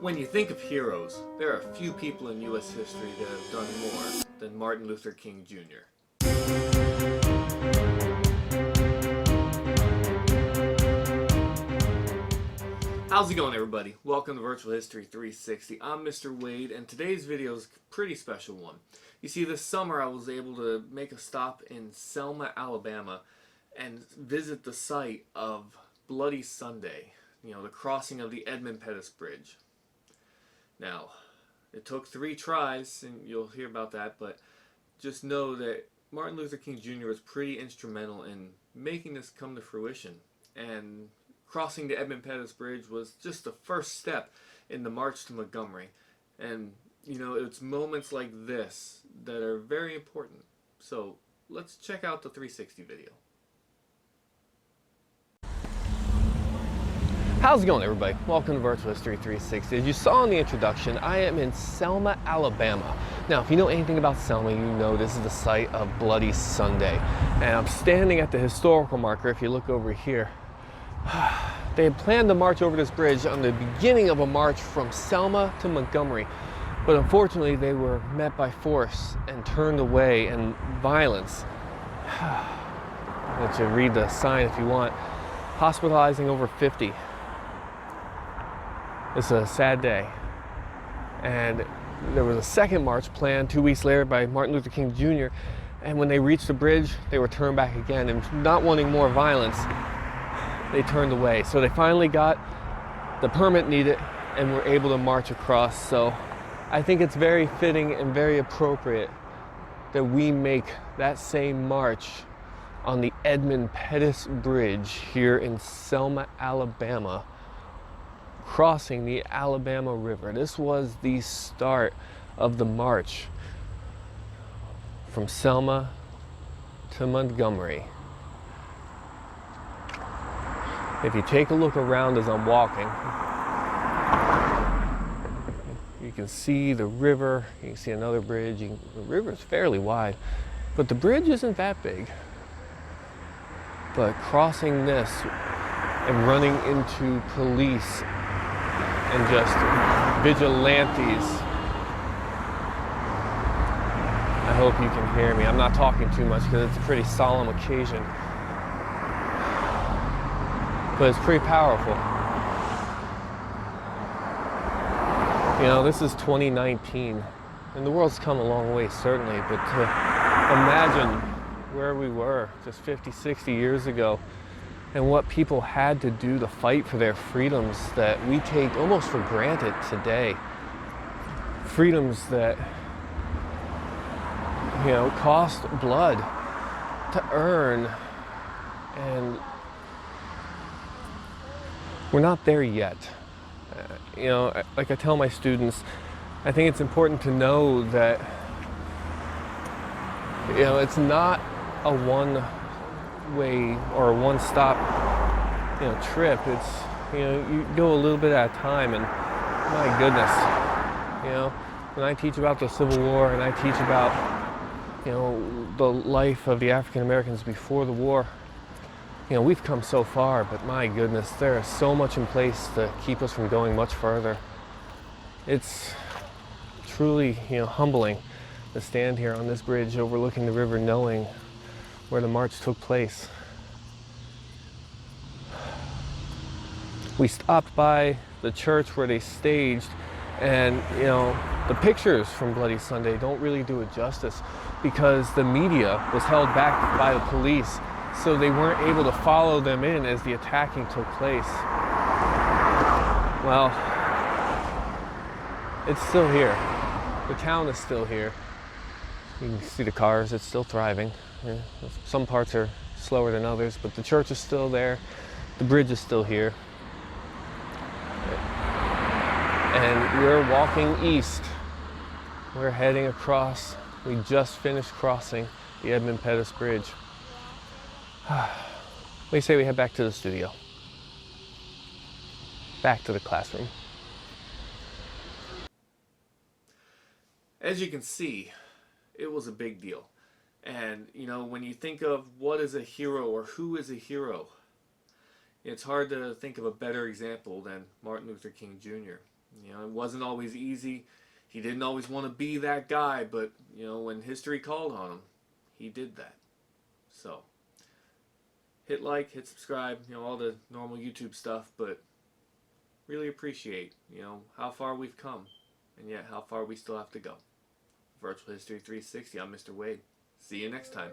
When you think of heroes, there are a few people in U.S. history that have done more than Martin Luther King Jr. How's it going, everybody? Welcome to Virtual History 360. I'm Mr. Wade, and today's video is a pretty special one. You see, this summer I was able to make a stop in Selma, Alabama, and visit the site of Bloody Sunday, the crossing of the Edmund Pettus Bridge. Now, it took 3 tries, and you'll hear about that, but just know that Martin Luther King Jr. was pretty instrumental in making this come to fruition. And crossing the Edmund Pettus Bridge was just the first step in the march to Montgomery. And, it's moments like this that are very important. So, let's check out the 360 video. How's it going, everybody? Welcome to Virtual History 360. As you saw in the introduction, I am in Selma, Alabama. Now, if you know anything about Selma, you know this is the site of Bloody Sunday. And I'm standing at the historical marker. If you look over here, they had planned to march over this bridge on the beginning of a march from Selma to Montgomery. But unfortunately, they were met by force and turned away and violence. I'll let you read the sign if you want. Hospitalizing over 50. It's a sad day. And there was a second march planned 2 weeks later by Martin Luther King Jr. And when they reached the bridge, they were turned back again. And not wanting more violence, they turned away. So they finally got the permit needed and were able to march across. So I think it's very fitting and very appropriate that we make that same march on the Edmund Pettus Bridge here in Selma, Alabama, crossing the Alabama River. This was the start of the march from Selma to Montgomery. If you take a look around as I'm walking, you can see the river, you can see another bridge. The river is fairly wide, but the bridge isn't that big. But crossing this and running into police and just vigilantes. I hope you can hear me. I'm not talking too much because it's a pretty solemn occasion. But it's pretty powerful. This is 2019, and the world's come a long way, certainly, but to imagine where we were just 50, 60 years ago and what people had to do to fight for their freedoms that we take almost for granted today. Freedoms that, cost blood to earn, and we're not there yet. Like I tell my students, I think it's important to know that, it's not a one-way or a one-stop, trip. It's, you go a little bit at a time, and my goodness, when I teach about the Civil War and I teach about, the life of the African Americans before the war, we've come so far, but my goodness, there is so much in place to keep us from going much further. It's truly, humbling to stand here on this bridge overlooking the river knowing where the march took place. We stopped by the church where they staged, and the pictures from Bloody Sunday don't really do it justice because the media was held back by the police, so they weren't able to follow them in as the attacking took place. Well, it's still here. The town is still here. You can see the cars, it's still thriving. Some parts are slower than others, but the church is still there. The bridge is still here. And we're walking east. We're heading across. We just finished crossing the Edmund Pettus Bridge. What do you say we head back to the studio? Back to the classroom. As you can see, it was a big deal. And, when you think of what is a hero or who is a hero, it's hard to think of a better example than Martin Luther King Jr. You know, it wasn't always easy. He didn't always want to be that guy, but, you know, when history called on him, he did that. So, hit like, hit subscribe, you know, all the normal YouTube stuff, but really appreciate, you know, how far we've come, and yet how far we still have to go. Virtual History 360, I'm Mr. Wade. See you next time.